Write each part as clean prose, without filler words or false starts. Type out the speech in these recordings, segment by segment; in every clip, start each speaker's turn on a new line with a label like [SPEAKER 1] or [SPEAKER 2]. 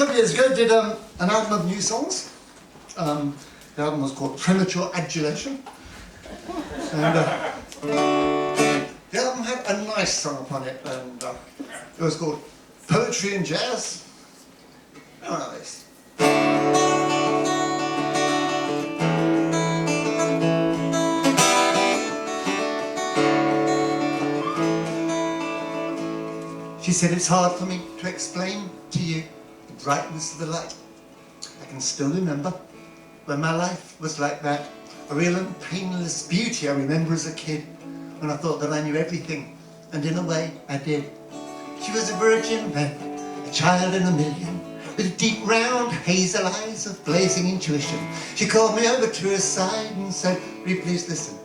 [SPEAKER 1] couple of years ago, did an album of new songs. The album was called Premature Adulation. And the album had a nice song upon it, and it was called Poetry and Jazz. Oh, nice. She said, it's hard for me to explain to you the brightness of the light. I can still remember when my life was like that. A real and painless beauty I remember as a kid, when I thought that I knew everything, and in a way I did. She was a virgin then, a child in a million, with deep round hazel eyes of blazing intuition. She called me over to her side and said, will you please listen?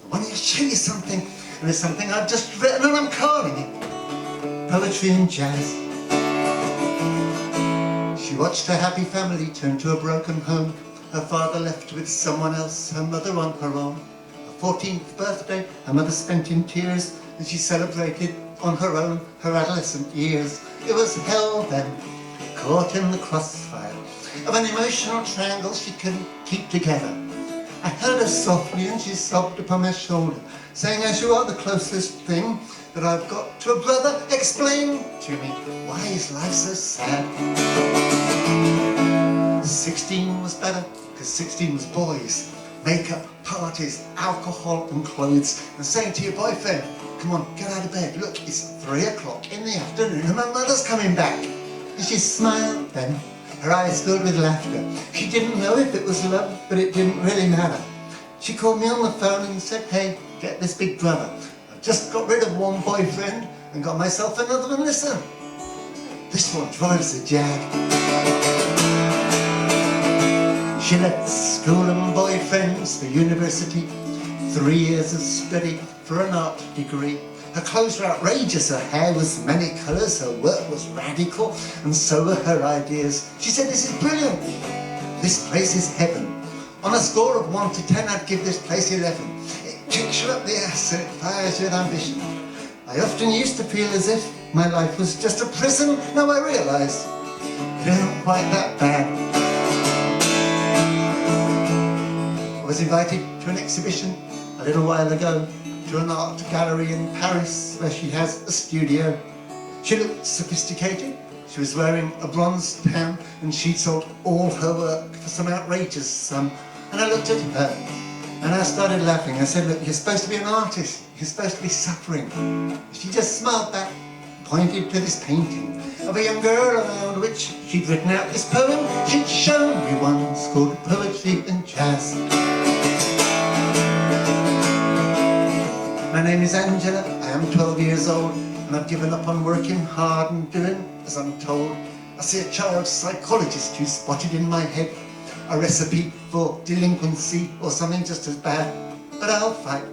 [SPEAKER 1] I want to show you something, and there's something I've just written and I'm calling it Poetry and Jazz. She watched her happy family turn to a broken home. Her father left with someone else, her mother on her own. Her 14th birthday, her mother spent in tears, and she celebrated on her own her adolescent years. It was hell then, caught in the crossfire of an emotional triangle she couldn't keep together. I held her softly and she sobbed upon my shoulder, saying, as you are the closest thing that I've got to a brother, explain to me, why is life so sad? 16 was better, because 16 was boys. Makeup, parties, alcohol and clothes, and saying to your boyfriend, come on, get out of bed, look, it's 3 o'clock in the afternoon and my mother's coming back. And she smiled then, her eyes filled with laughter. She didn't know if it was love, but it didn't really matter. She called me on the phone and said, hey, get this big brother. I've just got rid of one boyfriend and got myself another one. Listen, this one drives a Jag. She left school and boyfriends for university, 3 years of study for an art degree. Her clothes were outrageous, her hair was many colours, her work was radical, and so were her ideas. She said, this is brilliant, this place is heaven. On a score of 1 to 10, I'd give this place 11. It kicks you up the ass and it fires you with ambition. I often used to feel as if my life was just a prison. Now I realise it isn't quite that bad. I was invited to an exhibition a little while ago, to an art gallery in Paris where she has a studio. She looked sophisticated, she was wearing a bronze tam, and she'd sold all her work for some outrageous sum. And I looked at her and I started laughing. I said, look, you're supposed to be an artist, you're supposed to be suffering. She just smiled back, pointed to this painting of a young girl around which she'd written out this poem she'd shown me once, called Poetry and Jazz. My name is Angela, I am 12 years old, and I've given up on working hard and doing as I'm told. I see a child psychologist who's spotted in my head a recipe for delinquency or something just as bad, but I'll fight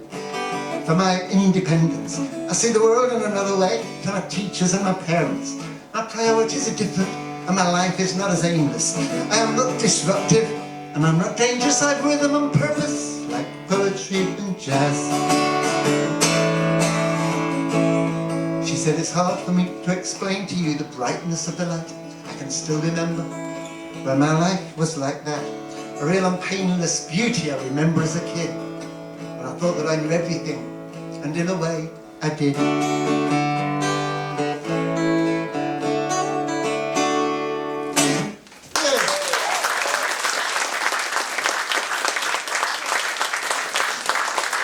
[SPEAKER 1] for my independence. I see the world in another way to my teachers and my parents. My priorities are different and my life is not as aimless. I am not disruptive and I'm not dangerous. I've rhythm and purpose like poetry and jazz. She said, it's hard for me to explain to you the brightness of the light. I can still remember when my life was like that. A real and painless beauty I remember as a kid. And I thought that I knew everything. And in a way, I did.